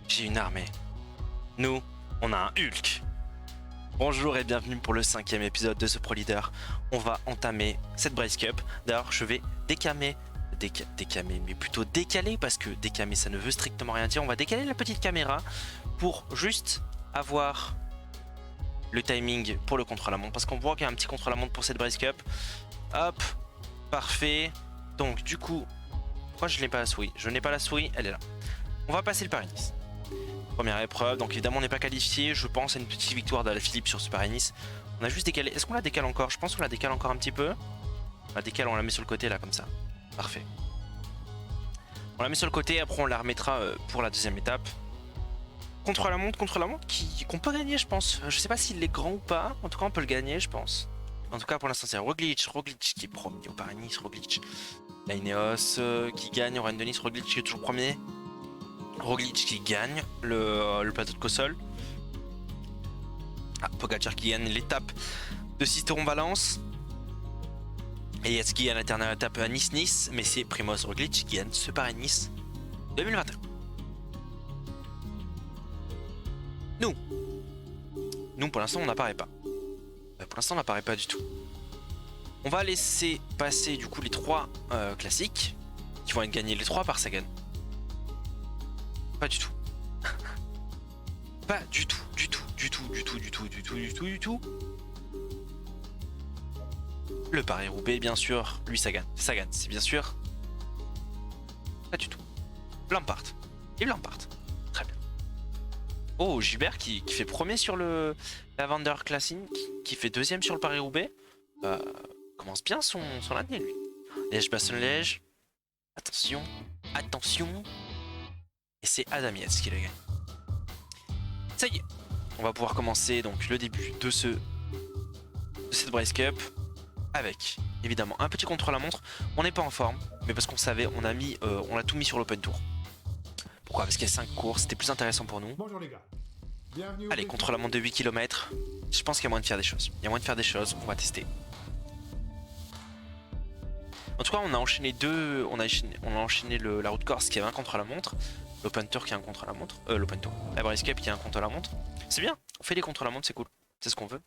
J'ai une armée. Nous, on a un Hulk. Bonjour et bienvenue pour le 5e épisode de ce Pro Leader. On va entamer cette Brace Cup. D'ailleurs, je vais décamer, mais plutôt décaler, parce que décamer ça ne veut strictement rien dire. On va décaler la petite caméra pour juste avoir le timing pour le contre-la-montre, parce qu'on voit qu'il y a un petit contre-la-montre pour cette Brace Cup. Hop, parfait. Donc du coup, pourquoi je n'ai pas la souris? Je n'ai pas la souris, elle est là. On va passer le Paris-Nice. Première épreuve, donc évidemment on n'est pas qualifié, je pense à une petite victoire d'Alaphilippe sur ce Paris-Nice. On a juste décalé, est-ce qu'on la décale encore? Je pense qu'on la décale encore un petit peu. On la décale, on la met sur le côté là comme ça. Parfait. On la met sur le côté, après on la remettra pour la deuxième étape. Contre-la-montre qu'on peut gagner je pense. Je sais pas s'il est grand ou pas, en tout cas on peut le gagner je pense. En tout cas pour l'instant c'est Roglic qui est premier au Paris-Nice, Roglic. La Ineos qui gagne, Rennes de Nice, Roglic qui est toujours premier. Roglic qui gagne le plateau de Cossol. Ah, Pogacar qui gagne l'étape de Sisteron-Valence. Et Yates qui gagne la dernière étape à Nice-Nice. Mais c'est Primoz Roglic qui gagne ce Paris-Nice 2021. Nous pour l'instant on n'apparaît pas. Pour l'instant on n'apparaît pas du tout. On va laisser passer du coup les trois classiques qui vont être gagnés les trois par Sagan. Pas du tout. Pas du tout, du tout. Le Paris-Roubaix, bien sûr. Lui, Sagan, c'est bien sûr. Pas du tout. Lampard. Et Lampard. Très bien. Oh, Gilbert qui fait premier sur le Lavender Classic, qui fait deuxième sur le Paris-Roubaix. Commence bien son année, lui. Liège-Bastogne-Liège. Attention. Et c'est Adam Yates qui le gagne. Ça y est, on va pouvoir commencer donc le début de cette Brace Cup avec évidemment un petit contre-la-montre. On n'est pas en forme, mais parce qu'on savait, on l'a tout mis sur l'Open Tour. Pourquoi? Parce qu'il y a 5 courses, c'était plus intéressant pour nous. Bonjour les gars. Bienvenue. Allez, contre-la-montre de 8 km. Je pense qu'il y a moyen de faire des choses. On va tester. En tout cas, on a enchaîné la route Corse qui avait un contre-la-montre. L'Open Tour qui a un contre-la-montre. La Brace Cup qui a un contre-la-montre. C'est bien, on fait des contre-la-montre, c'est cool. C'est ce qu'on veut.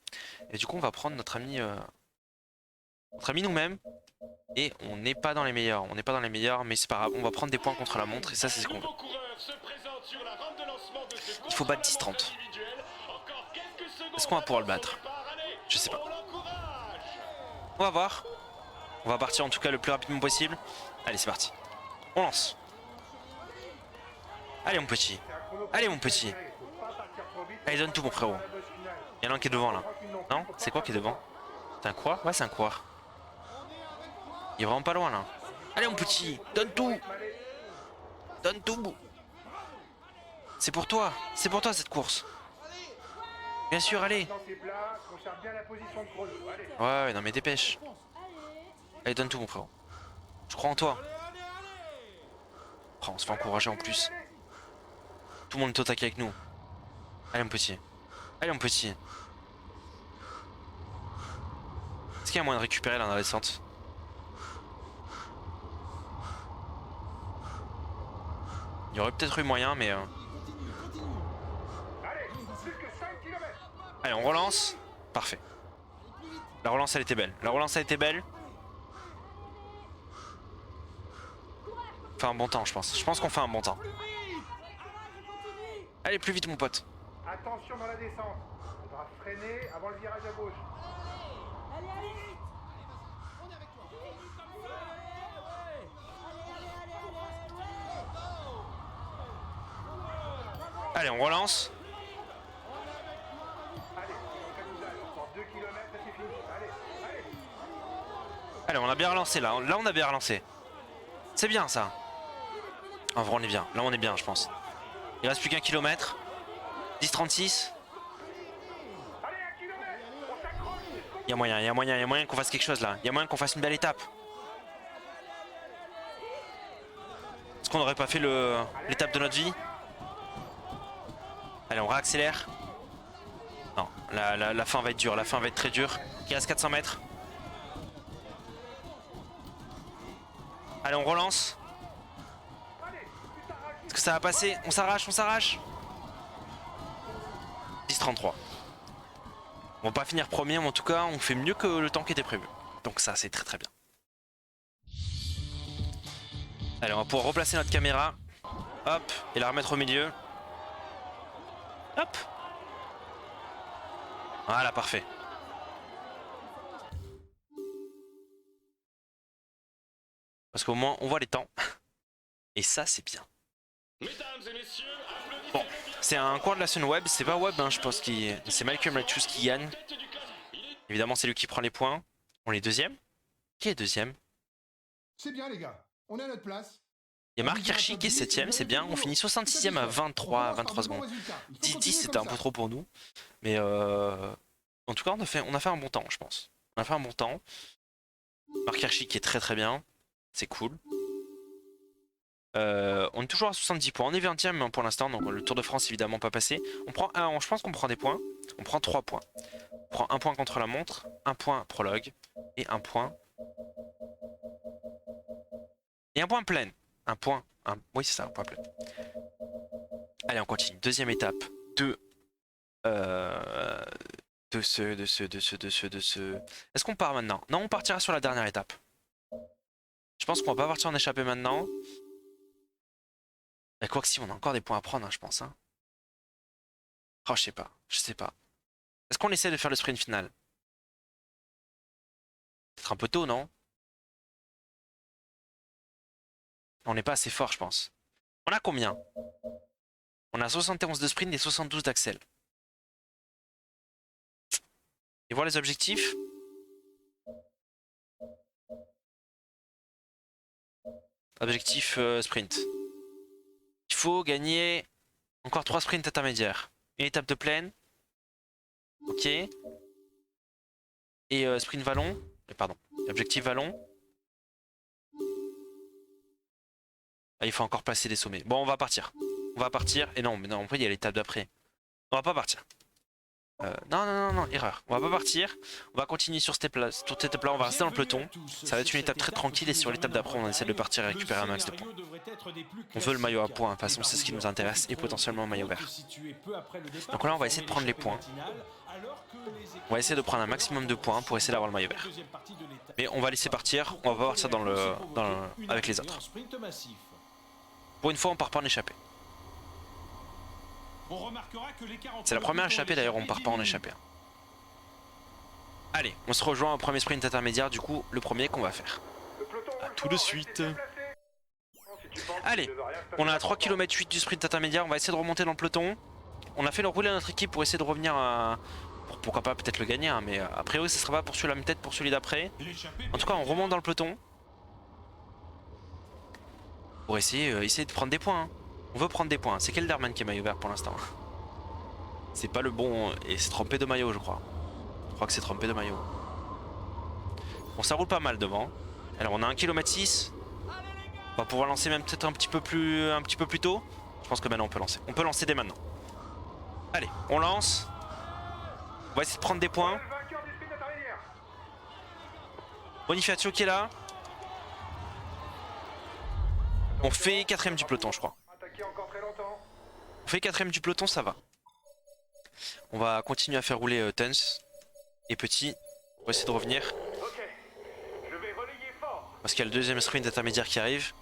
Et du coup, on va prendre notre ami nous-mêmes. Et on n'est pas dans les meilleurs. Mais c'est pas grave. On va prendre des points contre-la-montre. Et ça, c'est ce qu'on veut. Il faut battre 10-30. Est-ce qu'on va pouvoir le battre? Je sais pas. On va voir. On va partir en tout cas le plus rapidement possible. Allez, c'est parti. On lance. Allez mon petit. Allez, donne tout mon frérot. Il y en a un qui est devant là. Non? C'est quoi qui est devant? C'est un coureur? Ouais, c'est un coureur. Il est vraiment pas loin là. Allez mon petit, donne tout. C'est pour toi cette course. Bien sûr, allez. Ouais, non mais dépêche. Allez, donne tout mon frérot. Je crois en toi. Oh, on se fait encourager en plus. Tout le monde est au taquet avec nous. Allez mon petit. Est-ce qu'il y a moyen de récupérer là dans la descente? Il y aurait peut-être eu moyen mais... Allez, on relance. Parfait. La relance elle était belle. On fait un bon temps je pense. Je pense qu'on fait un bon temps. Allez plus vite mon pote. Attention dans la descente. Il faudra freiner avant le virage à gauche. Allez. Allez, on relance. Allez, encore 2 km, c'est fini. Allez. Allez, on a bien relancé là. Là, on a bien relancé. C'est bien ça. En vrai, on est bien. Là, on est bien, je pense. Il reste plus qu'un kilomètre. 10-36. Il y a moyen qu'on fasse quelque chose là. Il y a moyen qu'on fasse une belle étape. Est-ce qu'on n'aurait pas fait l'étape de notre vie? Allez, on réaccélère. Non, la fin va être dure. La fin va être très dure. Il reste 400 mètres. Allez, on relance. Est-ce que ça va passer? On s'arrache, on s'arrache. 10-33. On va pas finir premier, mais en tout cas, on fait mieux que le temps qui était prévu. Donc ça, c'est très très bien. Allez, on va pouvoir replacer notre caméra. Hop, et la remettre au milieu. Hop. Voilà, parfait. Parce qu'au moins, on voit les temps. Et ça, c'est bien. Bon, c'est un coin de la scène web. C'est pas web, hein, je pense que c'est Malcolm Matthews qui gagne. Évidemment, c'est lui qui prend les points. On est deuxième. Qui est deuxième? C'est bien les gars, on est à notre place. Il y a Marc Hirschi qui est 7ème, c'est bien. On finit 66ème à 23 secondes. 10-10, c'était un peu trop pour nous. Mais en tout cas, on a fait un bon temps, je pense. On a fait un bon temps. Marc Hirschi qui est très très bien. C'est cool. On est toujours à 70 points. On est 20ème pour l'instant, donc le Tour de France évidemment pas passé. On prend je pense qu'on prend des points. On prend 3 points. On prend un point contre la montre, un point prologue et un point. Et un point plein. Un point. Oui, c'est ça, un point plein. Allez, on continue. Deuxième étape de ce. Est-ce qu'on part maintenant? Non, on partira sur la dernière étape. Je pense qu'on va pas partir en échappée maintenant. Mais quoi que si, on a encore des points à prendre, hein, je pense. Hein. Oh, je sais pas. Je sais pas. Est-ce qu'on essaie de faire le sprint final? Peut-être un peu tôt, non? On n'est pas assez fort, je pense. On a combien? On a 71 de sprint et 72 d'axel. Et voir les objectifs. Objectif sprint. Il faut gagner encore 3 sprints intermédiaires. Une étape de plaine. Ok. Et sprint vallon. Pardon. Objectif vallon. Ah, il faut encore passer des sommets. Bon, on va partir. On va partir. Et non, mais non, après, il y a l'étape d'après. On va pas partir. Non, erreur. On va pas partir. On va continuer sur cette étape-là. On va rester dans le peloton. Ça va être une étape très tranquille. Et sur l'étape d'après, on essaie de partir et récupérer un max de points. On veut le maillot à points. De toute façon, c'est ce qui nous intéresse. Et potentiellement un maillot vert. Donc là, on va essayer de prendre les points. On va essayer de prendre un maximum de points pour essayer d'avoir le maillot vert. Mais on va laisser partir. On va pas partir avec les autres. Pour une fois, on part pas en échappée. C'est la première échappée d'ailleurs, on part pas en échappée. Allez, on se rejoint au premier sprint intermédiaire, du coup, le premier qu'on va faire. A tout de suite. Allez, on a à 3 km 8 du sprint intermédiaire, on va essayer de remonter dans le peloton. On a fait le rouler à notre équipe pour essayer de revenir à... Pourquoi pas peut-être le gagner, hein, mais a priori ce sera pas pour celui-là, mais peut-être pour celui d'après. En tout cas, on remonte dans le peloton. Pour essayer de prendre des points. Hein. On veut prendre des points. C'est Kelderman qui est maillot vert pour l'instant. C'est pas le bon... Et c'est trompé de maillot, je crois. Je crois que c'est trompé de maillot. Bon, ça roule pas mal devant. Alors on a 1 km 6. On va pouvoir lancer même peut-être un petit peu plus tôt. Je pense que maintenant on peut lancer. On peut lancer dès maintenant. Allez, on lance. On va essayer de prendre des points. Bonifacio qui est là. On fait 4ème du peloton, je crois. On fait 4ème du peloton, ça va. On va continuer à faire rouler Tuns et Petit pour essayer de revenir. Parce qu'il y a le deuxième sprint intermédiaire qui arrive.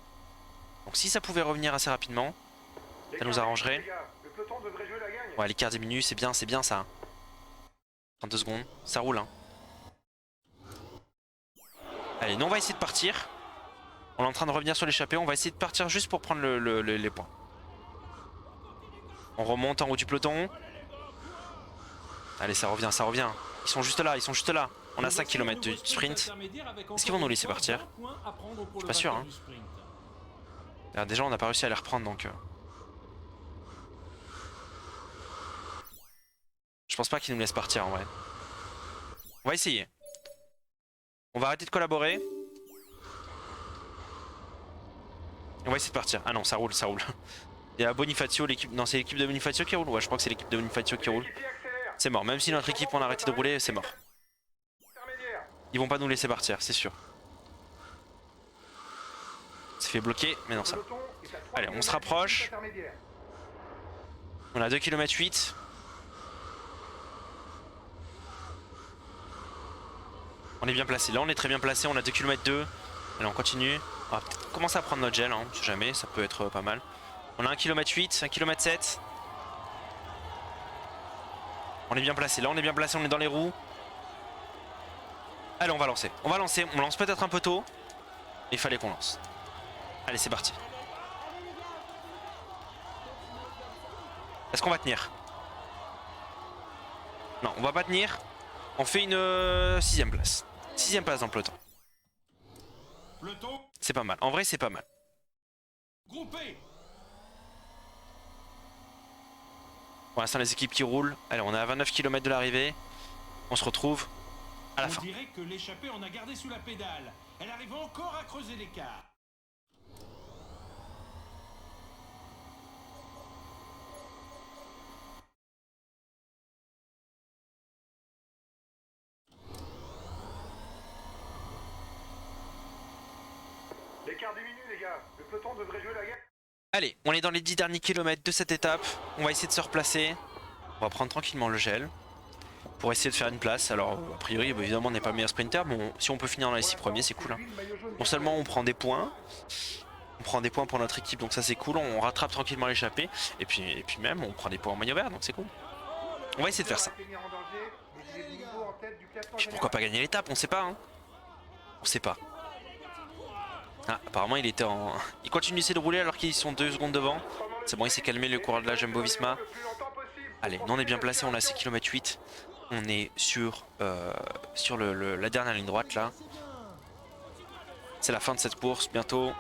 Donc si ça pouvait revenir assez rapidement, ça nous arrangerait. Ouais, l'écart diminue, c'est bien ça. 32 secondes, ça roule. Hein. Allez, nous on va essayer de partir. On est en train de revenir sur l'échappée, on va essayer de partir juste pour prendre les points. On remonte en haut du peloton. Allez, ça revient. Ils sont juste là. On a 5 km de sprint. Est-ce qu'ils vont nous laisser partir? Je suis pas sûr. Hein. Alors, déjà, on n'a pas réussi à les reprendre, donc... Je pense pas qu'ils nous laissent partir, en vrai. On va essayer. On va arrêter de collaborer. On va essayer de partir. Ah non, ça roule. Il y a Bonifacio, l'équipe... Non, c'est l'équipe de Bonifacio qui roule? Ouais, je crois que c'est l'équipe de Bonifacio qui roule. C'est mort. Même si notre équipe, on a arrêté de rouler, c'est mort. Ils vont pas nous laisser partir, c'est sûr. C'est fait bloquer, mais non ça. Allez, on se rapproche. On a 2 km 8. On est bien placé. Là, on est très bien placé. On a 2 km 2. Allez, on continue. On va peut-être commencer à prendre notre gel, hein, si jamais. Ça peut être pas mal. On a 1 km 8, 1 km 7. On est bien placé. Là, on est bien placé. On est dans les roues. Allez, on va lancer. On va lancer. On lance peut-être un peu tôt. Mais il fallait qu'on lance. Allez, c'est parti. Est-ce qu'on va tenir? Non, on va pas tenir. On fait une 6ème place. 6ème place dans le peloton. C'est pas mal. En vrai, c'est pas mal. Pour l'instant, les équipes qui roulent. Allez, on est à 29 km de l'arrivée. On se retrouve à la fin. On dirait que l'échappée en a gardé sous la pédale. Elle arrive encore à creuser l'écart. L'écart diminue, les gars. Le peloton devrait jouer la guerre. Allez, on est dans les 10 derniers kilomètres de cette étape. On va essayer de se replacer. On va prendre tranquillement le gel pour essayer de faire une place. Alors, a priori, évidemment, on n'est pas le meilleur sprinter, mais si on peut finir dans les 6 premiers, c'est cool. Hein. Non seulement on prend des points, pour notre équipe, donc ça c'est cool. On rattrape tranquillement l'échappée, et puis même, on prend des points en maillot vert, donc c'est cool. On va essayer de faire ça. Puis pourquoi pas gagner l'étape, on sait pas. Hein. On sait pas. Ah, apparemment il était en... Il continue d'essayer de rouler alors qu'ils sont 2 secondes devant. C'est bon, il s'est calmé le coureur de la Jumbo Visma. Allez, nous on est bien placé, on a 6 km 8. On est sur la dernière ligne droite là. C'est la fin de cette course, bientôt.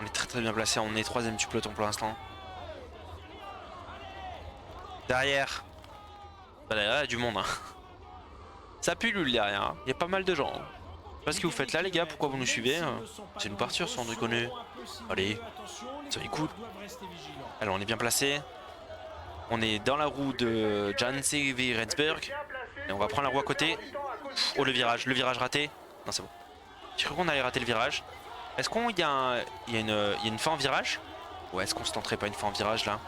On est très très bien placé, on est 3ème du peloton pour l'instant. Derrière. Bah, derrière il y a du monde. Hein. Ça pullule derrière, hein. Il y a pas mal de gens. Hein. Je sais pas ce que vous faites là les gars, pourquoi vous nous suivez? C'est une parture sans déconner. Allez, soyez cool. Alors on est bien placé. On est dans la roue de Janse Rensburg. Et on va prendre la roue à côté. Oh le virage raté. Non c'est bon. J'ai cru qu'on allait rater le virage. Est-ce qu'il y a une fin en virage? Ou est-ce qu'on se tenterait pas une fin en virage là?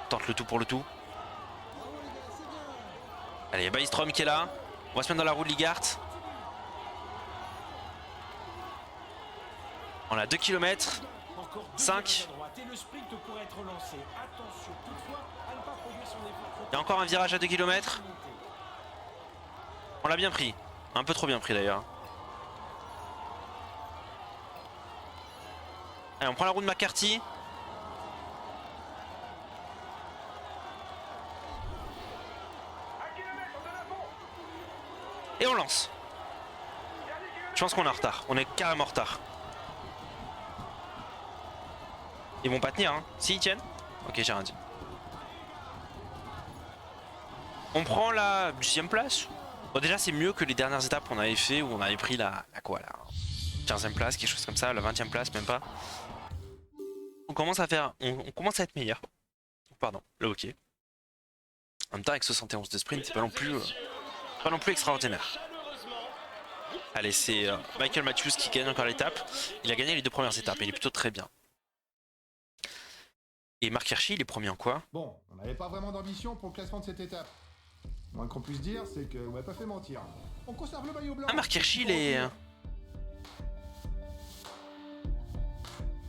On tente le tout pour le tout. Allez, il y a Bystrom qui est là. On va se mettre dans la roue de Ligart. On a 2 km. 5. Il y a encore un virage à 2 km. On l'a bien pris. Un peu trop bien pris d'ailleurs. Allez, on prend la roue de McCarthy. Et on lance. Je pense qu'on est en retard. On est carrément en retard. Ils vont pas tenir, hein. Si, ils tiennent. Ok, j'ai rien dit. On prend la 10ème place. Bon, déjà, c'est mieux que les dernières étapes qu'on avait fait où on avait pris la 15ème place, quelque chose comme ça, la 20ème place, même pas. On commence à faire. On commence à être meilleur. Pardon, le hockey. En même temps, avec 71 de sprint, c'est pas non plus extraordinaire. Allez, c'est Michael Matthews qui gagne encore l'étape. Il a gagné les 2 premières étapes, il est plutôt très bien. Et Mark Hirschi, il est premier en quoi? Bon, on n'avait pas vraiment d'ambition pour le classement de cette étape. Le moins qu'on puisse dire, c'est que on m'a pas fait mentir. On conserve le maillot blanc. Ah, Mark Hirschi, il est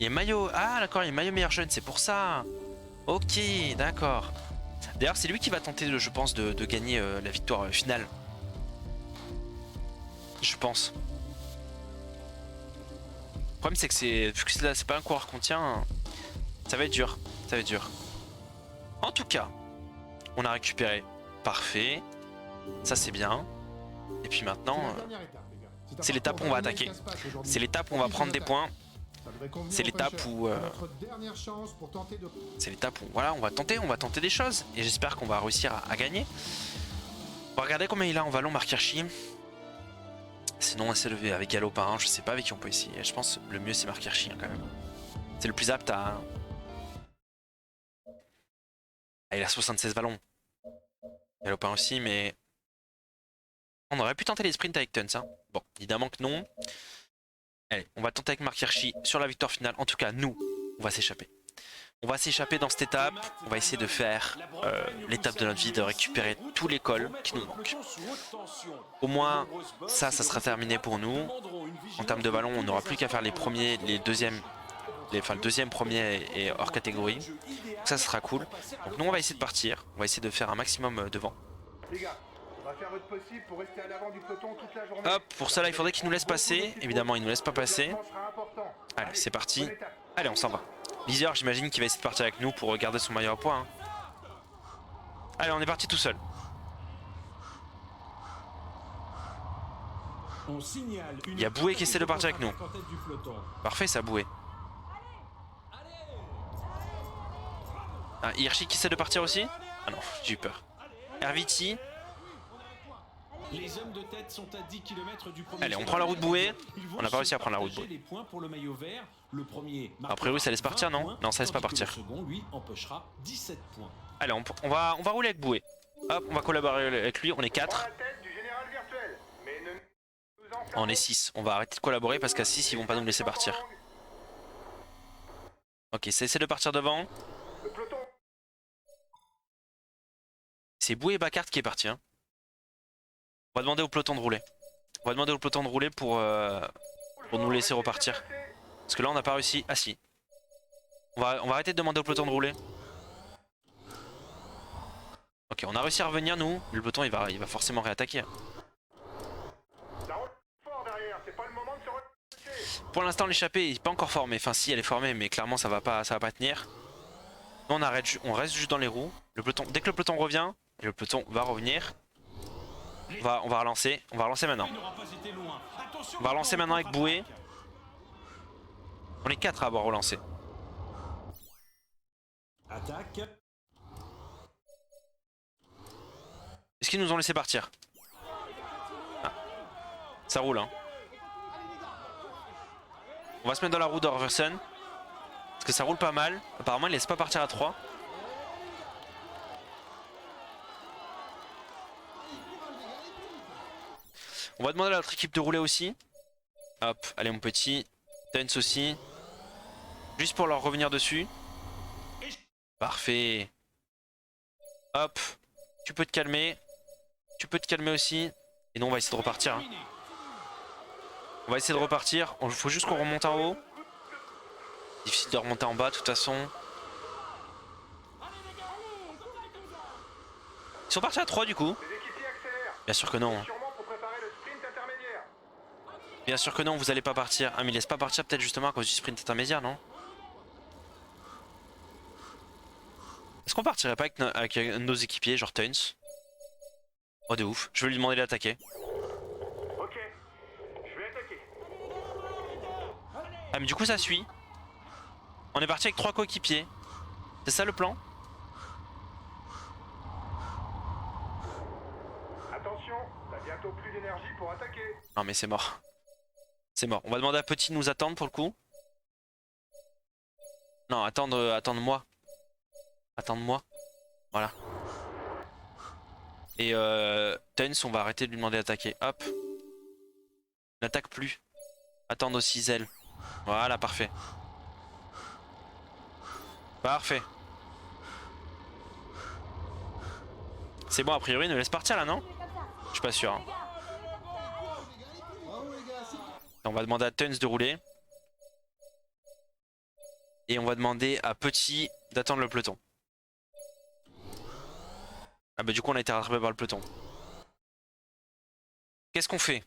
maillot... Ah d'accord, il est maillot meilleur jeune, c'est pour ça. Ok, d'accord. D'ailleurs, c'est lui qui va tenter, je pense, de gagner la victoire finale. Je pense. Le problème, c'est que vu que c'est pas un coureur qu'on tient, ça va être dur. Ça va être dur. En tout cas, on a récupéré. Parfait. Ça, c'est bien. Et puis maintenant, c'est l'étape où on va attaquer. C'est l'étape où on va prendre des points. C'est l'étape où... C'est l'étape où... Voilà, on va tenter des choses. Et j'espère qu'on va réussir à gagner. On va regarder combien il a en vallon, Mark Hirschi. Sinon, on essaie de lever avec Galopin. Hein. Je sais pas avec qui on peut essayer. Je pense que le mieux, c'est Mark Hirschi hein, quand même. C'est le plus apte à... Ah, il a 76 vallons. Galopin aussi, mais... On aurait pu tenter les sprints avec Tuns. Hein. Bon, évidemment que non. Allez, on va tenter avec Mark Hirschi sur la victoire finale. En tout cas, nous, on va s'échapper. On va s'échapper dans cette étape. On va essayer de faire l'étape de notre vie, de récupérer tous les cols qui nous manquent. Au moins, ça sera terminé pour nous. En termes de ballon, on n'aura plus qu'à faire les premiers, les deuxièmes, enfin le deuxième, premier et hors catégorie. Donc ça sera cool. Donc nous, on va essayer de partir. On va essayer de faire un maximum devant. Les gars, on va faire votre possible pour rester à l'avant du peloton toute la journée. Hop, pour cela, il faudrait qu'ils nous laissent passer. Évidemment, ils nous laissent pas passer. Le classement sera important. Allez, c'est parti. bonne étape. Allez, on s'en va. Lizer, j'imagine qu'il va essayer de partir avec nous pour garder son maillot à poids. Hein. Allez, on est parti tout seul. Il y a Boué qui essaie de partir avec nous. Parfait, ça, Boué. Ah, Hirschi qui essaie de partir aussi? Ah non, j'ai eu peur. Herviti. Les hommes de tête sont à 10 km du premier. Allez, on prend la route Boué. On n'a pas réussi à prendre la route Boué. Les points pour le maillot vert. Le premier A priori, ça laisse partir, non? Non, ça laisse pas partir. Le second, lui, empochera 17 points. Allez, on va rouler avec Boué. Hop, on va collaborer avec lui. On est 4. Prends la tête du général virtuel. Mais ne nous enfermez On est 6. On va arrêter de collaborer parce qu'à 6, ils vont pas nous laisser partir. Ok, c'est essayer de partir devant. Le peloton. C'est Boué et Bacart qui est parti. Hein. On va demander au peloton de rouler. On va demander au peloton de rouler pour nous laisser repartir. Parce que là on n'a pas réussi. Ah si. On va arrêter de demander au peloton de rouler. Ok, on a réussi à revenir nous. Le peloton il va forcément réattaquer. La route fort derrière. C'est pas le moment de se relancer. Pour l'instant l'échappée n'est pas encore formée. Enfin si elle est formée mais clairement ça va pas tenir. Nous on reste juste dans les roues. Le peloton, dès que le peloton revient, et le peloton va revenir. On va relancer. On va relancer maintenant. On va relancer maintenant avec Boué. On est 4 à avoir relancé. Attaque. Est-ce qu'ils nous ont laissé partir? Ah. Ça roule hein. On va se mettre dans la roue d'Orversen. Parce que ça roule pas mal. Apparemment il laisse pas partir à 3. On va demander à notre équipe de rouler aussi. Hop, allez mon petit. Tense aussi. Juste pour leur revenir dessus. Parfait. Hop. Tu peux te calmer. Tu peux te calmer aussi. Et nous on va essayer de repartir. Hein. On va essayer de repartir. Il faut juste qu'on remonte en haut. Difficile de remonter en bas de toute façon. Ils sont partis à 3 du coup. Les équipiers accélèrent. Bien sûr que non. Hein. Sûrement pour préparer le sprint intermédiaire. Bien sûr que non, vous allez pas partir. Ah mais il laisse pas partir peut-être justement à cause du sprint intermédiaire, non? Est-ce qu'on partirait pas avec nos équipiers, genre Tuns? Oh de ouf, je vais lui demander d'attaquer. Ok. Je vais attaquer. Ah mais du coup ça suit. On est parti avec 3 coéquipiers. C'est ça le plan? Attention, t'as bientôt plus d'énergie pour attaquer. Non mais c'est mort. C'est mort. On va demander à Petit de nous attendre pour le coup. Non, attendre-moi. Attendre-moi. Voilà. Et Tuns, on va arrêter de lui demander d'attaquer. Hop. N'attaque plus. Attendre aussi Zell. Voilà, parfait. Parfait. C'est bon, a priori, il nous laisse partir là, non? Je suis pas sûr. Hein. On va demander à Tuns de rouler. Et on va demander à Petit d'attendre le peloton. Ah bah du coup on a été rattrapé par le peloton. Qu'est-ce qu'on fait?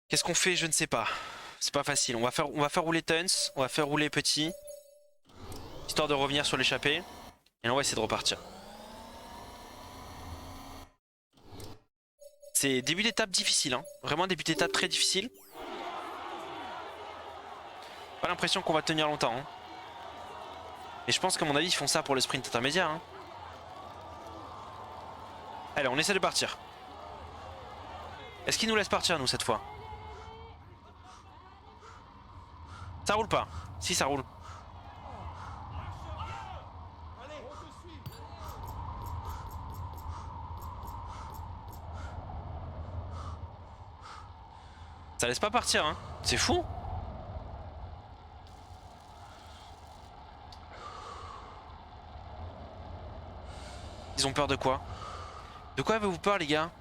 Qu'est-ce qu'on fait? Je ne sais pas. C'est pas facile. On va faire rouler Tuns. On va faire rouler Petit. Histoire de revenir sur l'échappée. Et là on va essayer de repartir. C'est début d'étape difficile. Hein. Vraiment début d'étape très difficile. Pas l'impression qu'on va tenir longtemps. Hein. Et je pense qu'à mon avis ils font ça pour le sprint intermédiaire. Hein. Allez, on essaie de partir. Est-ce qu'ils nous laissent partir nous cette fois? Ça roule pas. Si ça roule. Ça laisse pas partir hein. C'est fou. Ils ont peur de quoi? De quoi avez-vous peur, les gars?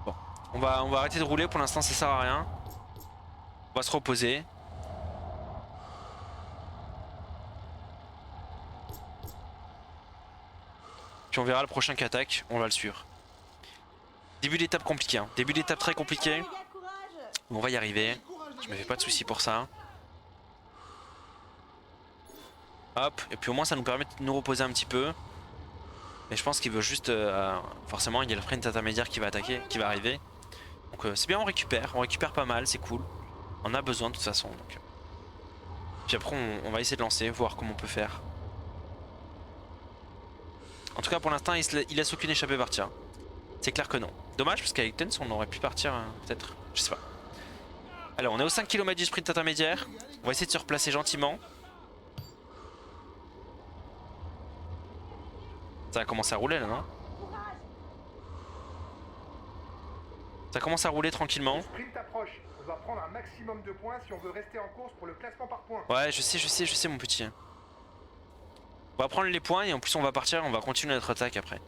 Bon, on va arrêter de rouler pour l'instant, ça sert à rien. On va se reposer. Puis on verra le prochain qui attaque, on va le suivre. Début d'étape compliqué, hein. Début d'étape très compliqué. Les gars, courage. On va y arriver. Je me fais pas de soucis pour ça. Hop, et puis au moins ça nous permet de nous reposer un petit peu. Mais je pense qu'il veut juste... forcément il y a le sprint intermédiaire qui va attaquer, qui va arriver. Donc c'est bien, on récupère pas mal, c'est cool. On a besoin de toute façon. Donc. Puis après on va essayer de lancer, voir comment on peut faire. En tout cas pour l'instant il laisse aucune échappée partir. C'est clair que non. Dommage parce qu'avec Tens on aurait pu partir peut-être, je sais pas. Alors on est au 5 km du sprint intermédiaire. On va essayer de se replacer gentiment. Ça va commencer à rouler là, non? Ça commence à rouler tranquillement. Le sprint approche. On doit prendre un maximum de points si on veut rester en course pour le classement par points. Ouais, je sais mon petit. On va prendre les points et en plus on va partir, on va continuer notre attaque après.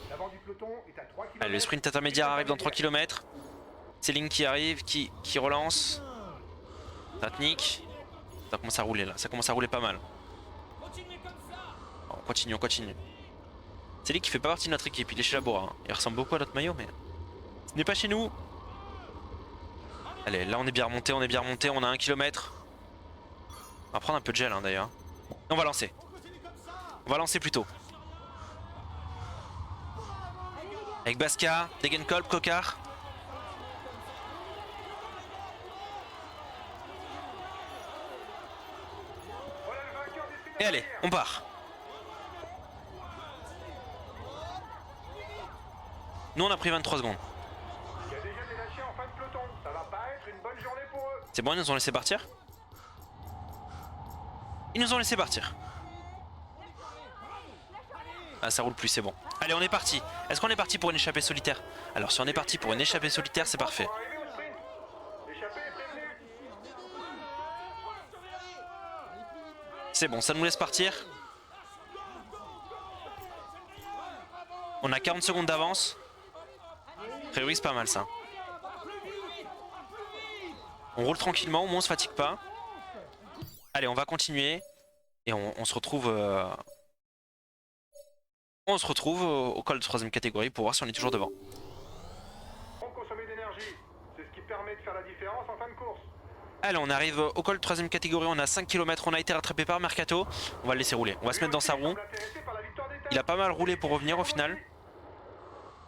L'avant du peloton est à 3 km. Allez, le sprint intermédiaire arrive dans 3 km. C'est Link qui arrive, qui relance. Tatnik. Ça commence à rouler là, ça commence à rouler pas mal. On continue. C'est lui qui fait pas partie de notre équipe, il est chez Labora. Hein. Il ressemble beaucoup à notre maillot, mais ce n'est pas chez nous. Allez, là on est bien remonté, on a 1 km. On va prendre un peu de gel hein, d'ailleurs. On va lancer. On va lancer plutôt. Avec Baska, Degenkolb, Kokar. Voilà le vainqueur des sprints Et allez, intermédiaires. on part. Nous on a pris 23 secondes. Il y a déjà des lâchés en fin de peloton. Ça va pas être une bonne journée pour eux. C'est bon, ils nous ont laissé partir? Ils nous ont laissé partir. Ah ça roule plus, c'est bon. Allez on est parti. Est-ce qu'on est parti pour une échappée solitaire? Alors si on est parti pour une échappée solitaire c'est parfait. Pour arriver au sprint. L'échappée est prévenue. C'est bon, ça nous laisse partir. On a 40 secondes d'avance. A priori c'est pas mal ça. On roule tranquillement, au moins on se fatigue pas. Allez on va continuer. Et on se retrouve... On se retrouve au col de 3ème catégorie pour voir si on est toujours devant. On consommer d'énergie. C'est ce qui permet de faire la différence en fin de course. Allez on arrive au col de 3ème catégorie, on a 5 km, on a été rattrapé par Mercato. On va le laisser rouler, on va se mettre dans sa roue. Il a pas mal roulé pour revenir au final.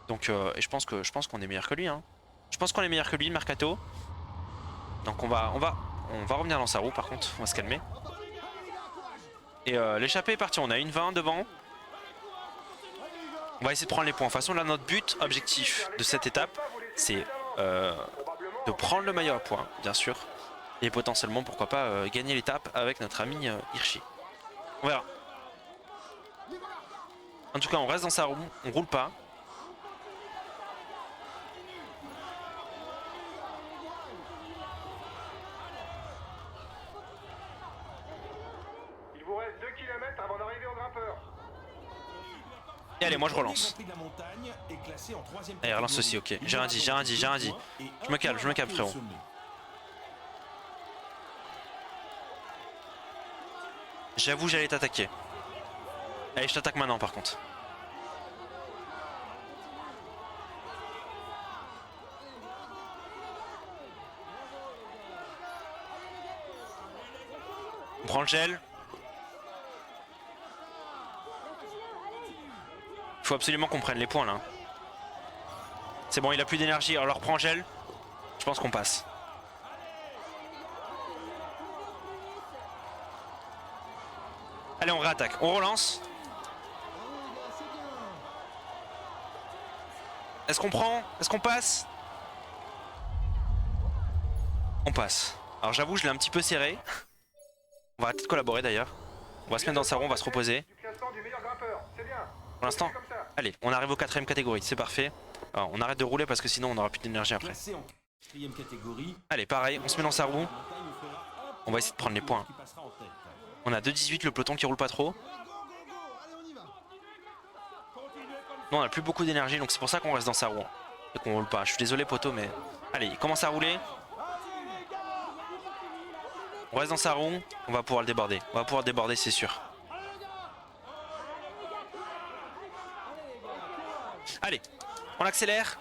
Donc et je pense qu'on est meilleur que lui hein. Je pense qu'on est meilleur que lui, Mercato. Donc on va revenir dans sa roue par contre, on va se calmer. Et l'échappée est partie, on a une 20 devant. On va essayer de prendre les points. De toute façon là notre but, objectif de cette étape, c'est de prendre le maillot à points, bien sûr. Et potentiellement pourquoi pas gagner l'étape avec notre ami Hirschi. On verra. En tout cas on reste dans sa roue, on roule pas. Il vous reste 2 km avant d'arriver au grimpeur. Et allez moi je relance. Le Grand Prix de la montagne est classé en 3e Allez relance aussi, ok. J'ai rien dit. Je me calme frérot. J'avoue j'allais t'attaquer. Allez je t'attaque maintenant par contre. On prend le gel. Il faut absolument qu'on prenne les points là. C'est bon, il a plus d'énergie, alors prend gel. Je pense qu'on passe. Allez, on réattaque, on relance. Est-ce qu'on prend? Est-ce qu'on passe? On passe. Alors j'avoue, je l'ai un petit peu serré. On va arrêter de collaborer d'ailleurs. On va se mettre dans sa roue, on va se reposer. Du classement du meilleur grimpeur. C'est bien. Pour l'instant, allez, on arrive au 4ème catégorie, c'est parfait. Alors, on arrête de rouler parce que sinon on aura plus d'énergie après. Classé en 4e catégorie, Allez, pareil, on se met dans sa roue. On va essayer de prendre les points. qui passera en tête. On a 2,18, le peloton qui roule pas trop. Non, on a plus beaucoup d'énergie, donc c'est pour ça qu'on reste dans sa roue. Et qu'on roule pas. Je suis désolé, poteau, mais... Allez, il commence à rouler. On reste dans sa roue, on va pouvoir le déborder. On va pouvoir le déborder, c'est sûr. Allez, on accélère.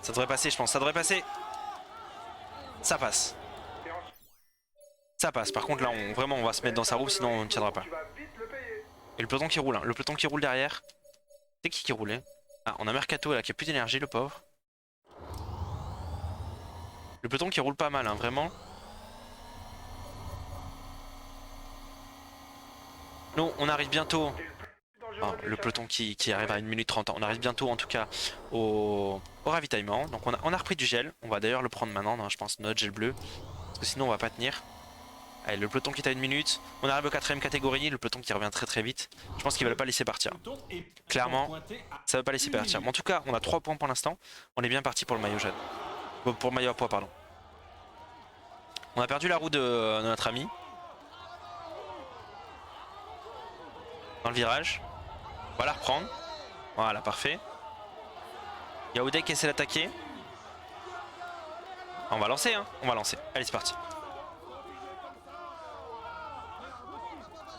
Ça devrait passer, je pense. Ça devrait passer. Ça passe. Ça passe. Par contre, là, vraiment, on va se mettre dans sa roue, sinon on ne tiendra pas. Tu vas vite le payer. Et le peloton qui roule, hein. Le peloton qui roule derrière. C'est qui roulait? Ah, on a Mercato là qui a plus d'énergie, le pauvre. Le peloton qui roule pas mal, hein, vraiment. Nous, on arrive bientôt. Oh, le peloton qui arrive à 1 minute 30. On arrive bientôt en tout cas au ravitaillement. Donc on a repris du gel. On va d'ailleurs le prendre maintenant, je pense, notre gel bleu. Parce que sinon on va pas tenir. Allez, le peloton qui est à 1 minute. On arrive au 4ème catégorie. Le peloton qui revient très très vite. Je pense qu'il va pas laisser partir. Clairement, ça va pas laisser partir. Mais en tout cas, on a 3 points pour l'instant. On est bien parti pour le maillot jaune. Pour le maillot à poids, pardon. On a perdu la roue de notre ami. Dans le virage. On va la reprendre. Voilà, parfait. Yaoudé qui essaie d'attaquer. On va lancer, hein. On va lancer. Allez, c'est parti.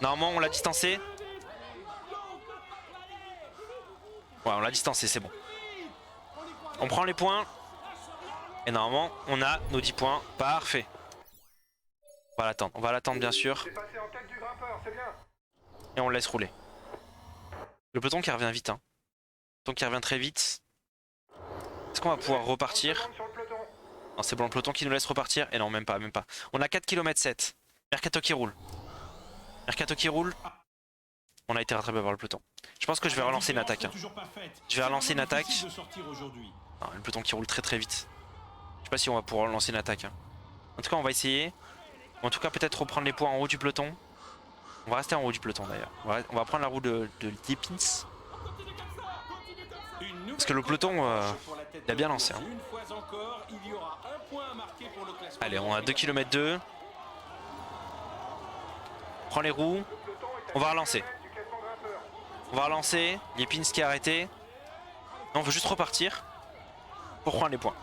Normalement, on l'a distancé. Ouais, on l'a distancé, c'est bon. On prend les points. Et normalement, on a nos 10 points. Parfait. On va l'attendre. On va l'attendre, bien sûr. C'est passé en tête du grimpeur, c'est bien. Et on le laisse rouler. Le peloton qui revient vite, hein. Le peloton qui revient très vite. Est-ce qu'on va pouvoir repartir? Sur le peloton. Non, c'est bon, le peloton qui nous laisse repartir. Et non, même pas, même pas. On a 4 km 7. Mercato qui roule. Mercato qui roule. On a été rattrapé par le peloton. Je pense que je vais relancer une attaque, hein. Je vais relancer une attaque. Non, le peloton qui roule très très vite. Je sais pas si on va pouvoir relancer une attaque, hein. En tout cas, on va essayer. En tout cas, peut-être reprendre les points en haut du peloton. On va rester en haut du peloton d'ailleurs. On va prendre la roue de Liepins. Parce que le peloton, il a bien lancé, hein. Allez, on a 2 km 2. Prends les roues. On va relancer. On va relancer. Liepins qui est arrêté. Non, on veut juste repartir pour prendre les points.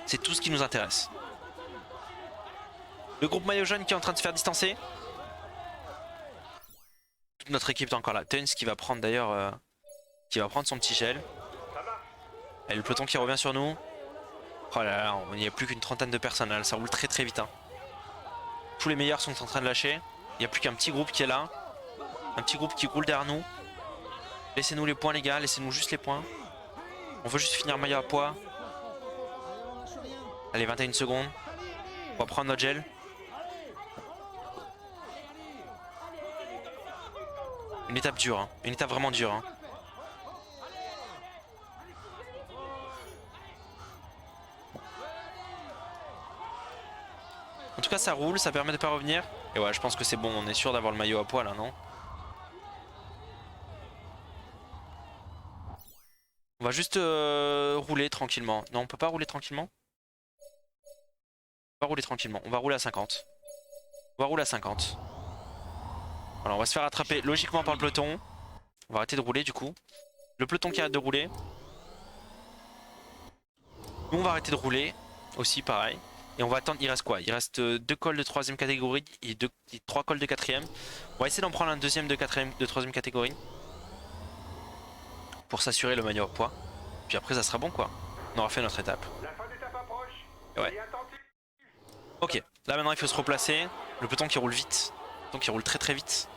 C'est tout ce qui nous intéresse. Le groupe maillot jaune qui est en train de se faire distancer. Toute notre équipe est encore là. Tuns qui va prendre d'ailleurs qui va prendre son petit gel. Et le peloton qui revient sur nous. Oh là là, il n'y a plus qu'une trentaine de personnes là, ça roule très très vite, hein. Tous les meilleurs sont en train de lâcher. Il n'y a plus qu'un petit groupe qui est là. Un petit groupe qui roule derrière nous. Laissez-nous les points les gars, laissez-nous juste les points. On veut juste finir maillot à poids. Allez, 21 secondes. On va prendre notre gel. Une étape dure, hein. Une étape vraiment dure, hein. En tout cas ça roule, ça permet de pas revenir. Et ouais, je pense que c'est bon, on est sûr d'avoir le maillot à poids là, non? On va juste rouler tranquillement. Non, on peut pas rouler tranquillement? On va rouler tranquillement, on va rouler à 50. On va rouler à 50. Voilà, on va se faire attraper logiquement par le peloton. On va arrêter de rouler du coup. Le peloton qui arrête de rouler. Nous on va arrêter de rouler aussi, pareil. Et on va attendre, il reste quoi? Il reste 2 cols de 3ème catégorie et 3 cols de 4ème. On va essayer d'en prendre un deuxième de 3ème catégorie. Pour s'assurer le maillot à poids. Puis après ça sera bon quoi. On aura fait notre étape. La fin d'étape approche. Ouais. Ok, là maintenant il faut se replacer. Le peloton qui roule vite. Le peloton qui roule très très vite.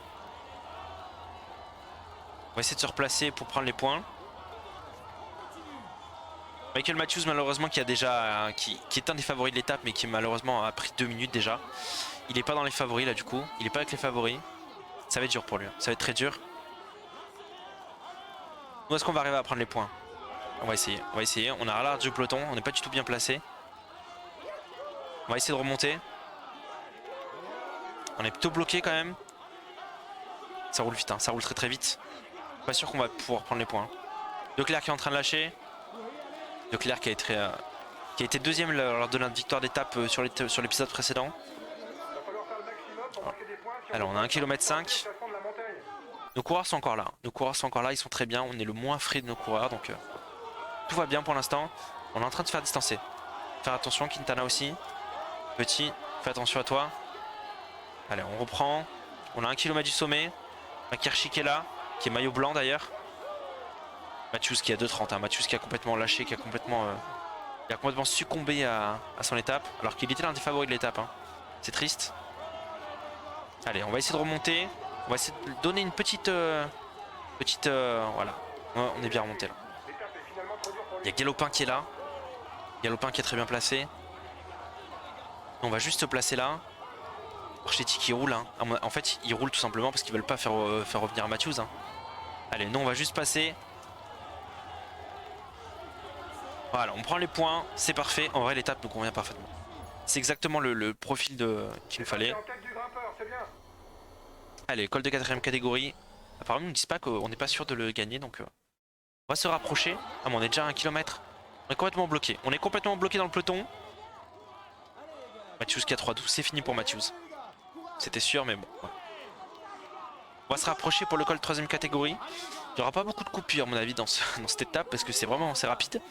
On va essayer de se replacer pour prendre les points. Michael Matthews malheureusement qui a déjà qui est un des favoris de l'étape mais qui malheureusement a pris 2 minutes déjà. Il est pas dans les favoris là du coup. Il est pas avec les favoris. Ça va être dur pour lui. Ça va être très dur. Nous est-ce qu'on va arriver à prendre les points? On va essayer. On va essayer. On a large du peloton. On n'est pas du tout bien placé. On va essayer de remonter. On est plutôt bloqué quand même. Ça roule vite, hein, ça roule très très vite. Pas sûr qu'on va pouvoir prendre les points. Leclerc qui est en train de lâcher. Leclerc qui a été deuxième lors de notre victoire d'étape sur l'épisode précédent. Va falloir faire le maximum pour marquer des points si Alors on a 1,5 km. le classement de la montagne. Nos coureurs sont encore là. Nos coureurs sont encore là, ils sont très bien. On est le moins frais de nos coureurs, donc tout va bien pour l'instant. On est en train de se faire distancer. Faire attention, Quintana aussi. Petit, fais attention à toi. Allez, on reprend. On a 1 km du sommet. Makirchi qui est là, qui est maillot blanc d'ailleurs. Matthews qui a 2,30. Hein. Matthews qui a complètement lâché, qui a complètement succombé à son étape. Alors qu'il était l'un des favoris de l'étape. Hein. C'est triste. Allez, on va essayer de remonter. On va essayer de donner une petite... voilà. On est bien remonté là. L'étape est finalement trop dure pour Il lui. y a Galopin qui est là. Galopin qui est très bien placé. On va juste se placer là. Archetti qui roule. Hein. En fait, ils roulent tout simplement parce qu'ils veulent pas faire revenir Matthews. Hein. Allez, nous on va juste passer. Voilà, on prend les points. C'est parfait. En vrai, l'étape nous convient parfaitement. C'est exactement le profil qu'il nous fallait. En tête du grimpeur, c'est bien. Allez, col de 4ème catégorie. Apparemment, ils nous disent pas qu'on n'est pas sûr de le gagner. Donc, on va se rapprocher. Ah, mais on est déjà à 1 km. On est complètement bloqué. On est complètement bloqué dans le peloton. Matthews qui a 3,12. C'est fini pour Matthews. C'était sûr, mais bon. Ouais. On va se rapprocher pour le col de 3ème catégorie. Il n'y aura pas beaucoup de coupures, à mon avis, dans cette étape parce que c'est rapide.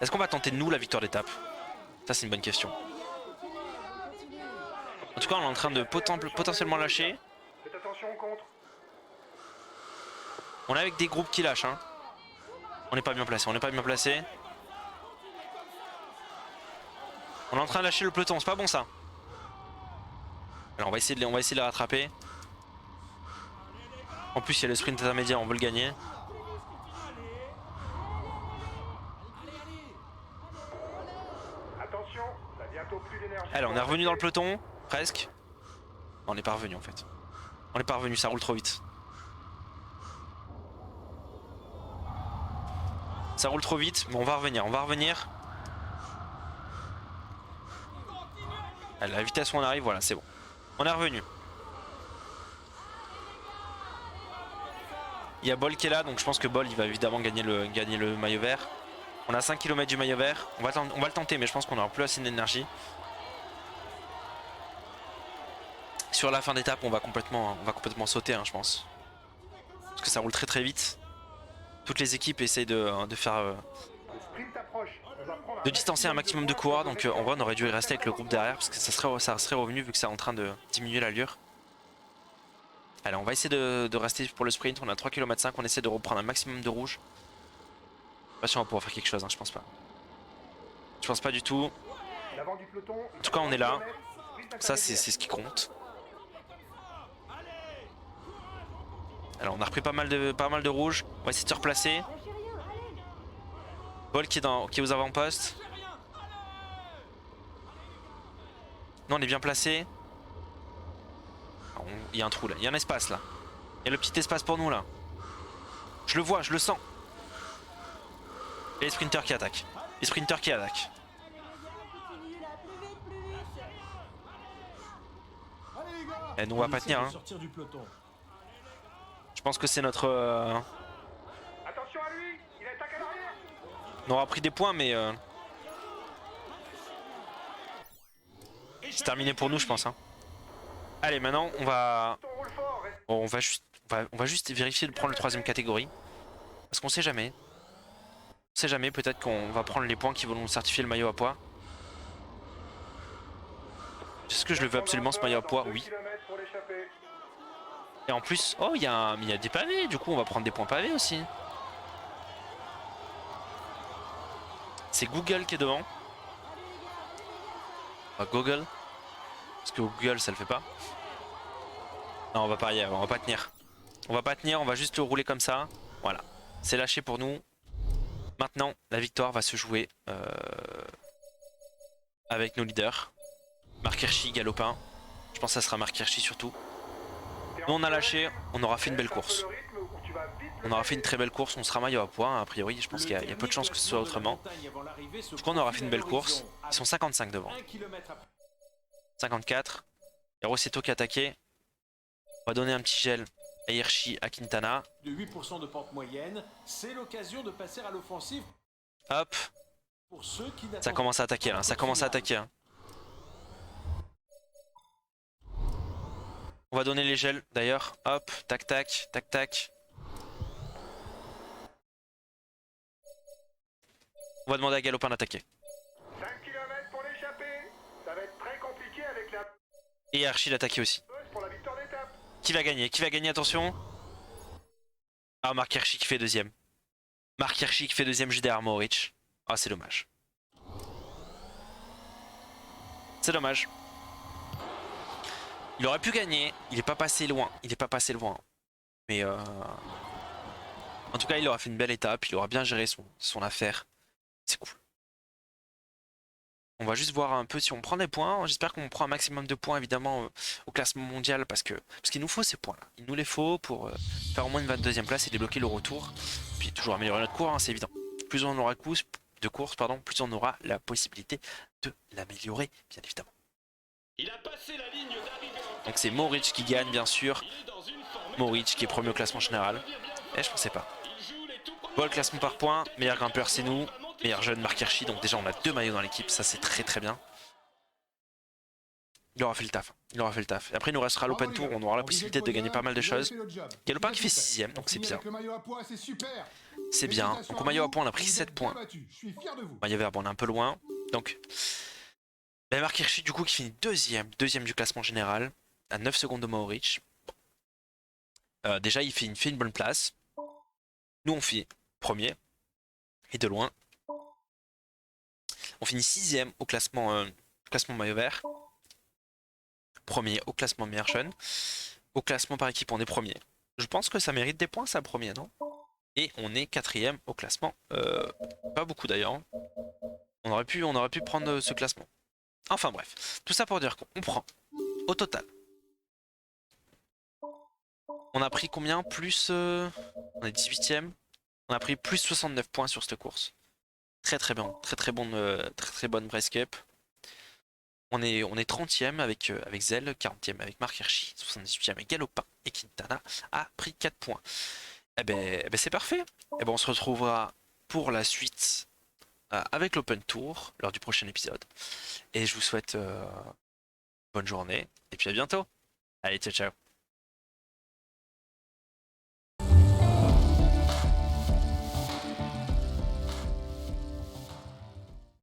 Est-ce qu'on va tenter nous la victoire d'étape? Ça, c'est une bonne question. En tout cas, on est en train de potentiellement lâcher. Faites attention au contre. On est avec des groupes qui lâchent. Hein. On n'est pas bien placé. On est en train de lâcher le peloton. C'est pas bon ça. Alors on va essayer de les rattraper. En plus, il y a le sprint intermédiaire. On veut le gagner. Attention, t'as bientôt plus d'énergie. Allez, on est revenu dans le peloton. Presque. Non, on n'est pas revenu en fait. On n'est pas revenu. Ça roule trop vite. Ça roule trop vite, mais on va revenir. À la vitesse où on arrive, voilà, c'est bon. On est revenu. Il y a Bol qui est là, donc je pense que Bol il va évidemment gagner le maillot vert. On a 5 km du maillot vert. On va le tenter, mais je pense qu'on n'aura plus assez d'énergie. Sur la fin d'étape, on va complètement sauter, hein, je pense. Parce que ça roule très très vite. Toutes les équipes essayent de faire... Le sprint approche. On va prendre de distancer un maximum de coureurs, donc en vrai on aurait dû y rester avec le groupe derrière parce que ça serait revenu vu que c'est en train de diminuer l'allure. Allez, on va essayer de rester pour le sprint. On a 3,5 km, on essaie de reprendre un maximum de rouge. Je sais pas si on va pouvoir faire quelque chose, hein, je pense pas. Je pense pas du tout. l'avant du peloton. En tout cas, on est là. Ça, c'est ce qui compte. Alors, on a repris pas mal de rouge. On va essayer de se replacer. Bol qui est aux avant-postes. Non, on est bien placé. Il y a un trou là, il y a un espace là. Il y a le petit espace pour nous là. Je le vois, je le sens. Et les sprinters qui attaquent. Et nous on va pas tenir. Hein. Je pense que c'est notre... Attention à lui, il attaque à l'arrière. On aura pris des points mais... C'est terminé pour nous je pense. Hein. Allez, maintenant on va... On roule fort. On va juste vérifier de prendre le 3ème catégorie. Parce qu'on sait jamais. On sait jamais, peut-être qu'on va prendre les points qui vont nous certifier le maillot à poids. Est-ce que je le veux absolument ce maillot à poids? Oui. Et en plus, oh il y a des pavés, du coup on va prendre des points pavés aussi. C'est Google qui est devant. Enfin, Google. Parce que Google ça le fait pas. Non, on va pas y aller, on va pas tenir. On va juste le rouler comme ça. Voilà, c'est lâché pour nous. Maintenant, la victoire va se jouer avec nos leaders. Marc Hirschi, Galopin. Je pense que ça sera Marc Hirschi surtout. Nous on a lâché, on aura fait une belle course. On aura fait une très belle course, on sera maillot à poids. A priori, je pense qu'il y a peu de chances que ce soit autrement. Je crois qu'on aura fait une belle course. Ils sont 55 devant. 54. Il y a Rossetto qui a attaqué. On va donner un petit gel à Hirschi, à Quintana. De 8% de pente moyenne, c'est l'occasion de passer à l'offensive Hop, pour ceux qui ça commence à attaquer là, ça commence à attaquer. Hein. On va donner les gels d'ailleurs. Hop, tac tac, tac tac. On va demander à Galopin d'attaquer. 5 km pour l'échapper. Ça va être très compliqué avec la Et Hirschi d'attaquer aussi. pour la victoire d'étape. Qui va gagner? Qui va gagner? Attention. Ah, Marc Hirschi qui fait deuxième. Marc Hirschi qui fait deuxième juste derrière Mohoric. Ah, c'est dommage. C'est dommage. Il aurait pu gagner. Il est pas passé loin. Il est pas passé loin. Mais en tout cas, il aura fait une belle étape. Il aura bien géré son affaire. C'est cool. On va juste voir un peu si on prend des points. J'espère qu'on prend un maximum de points évidemment au classement mondial parce qu'il nous faut ces points là. Il nous les faut pour faire au moins une 22e place et débloquer le retour. Puis toujours améliorer notre cours, hein, c'est évident. Plus on aura de course, pardon, plus on aura la possibilité de l'améliorer, bien évidemment. Il a passé la ligne d'arrivée en Donc c'est Mohoric qui gagne bien sûr. Il est dans une forme Mohoric qui est premier au classement général. Eh, je pensais pas. il joue les tout premiers Bon, le classement par points, meilleur grimpeur c'est nous. Meilleur jeune Marc Hirschi, donc déjà on a 2 maillots dans l'équipe, ça c'est très très bien. Il aura fait le taf, il aura fait le taf. Et après il nous restera l'Open Tour, on aura la possibilité de gagner pas mal de choses. Galopin qui fait 6ème, donc c'est bien. C'est bien. Donc au maillot à points on a pris 7 points. Maillot vert, bon, on est un peu loin. Donc ben, Marc Hirschi du coup qui finit deuxième du classement général, à 9 secondes de Mohoric. Déjà il fait une bonne place. Nous on fait premier, et de loin. On finit 6ème au classement maillot vert. Premier au classement meilleur jeune. Au classement par équipe, on est premier. Je pense que ça mérite des points, ça, premier, non? Et on est 4ème au classement. Pas beaucoup d'ailleurs. On aurait pu prendre ce classement. Enfin bref, tout ça pour dire qu'on prend au total. On a pris combien? Plus... on est 18ème. On a pris plus 69 points sur cette course. Très très bon, très bonne Breast Cup. On est 30ème avec Zell, 40ème avec Marc Hirschi, 78ème avec Galopin et Quintana a pris 4 points. Eh ben c'est parfait. Eh ben on se retrouvera pour la suite avec l'Open Tour lors du prochain épisode. Et je vous souhaite bonne journée et puis à bientôt. Allez, ciao ciao.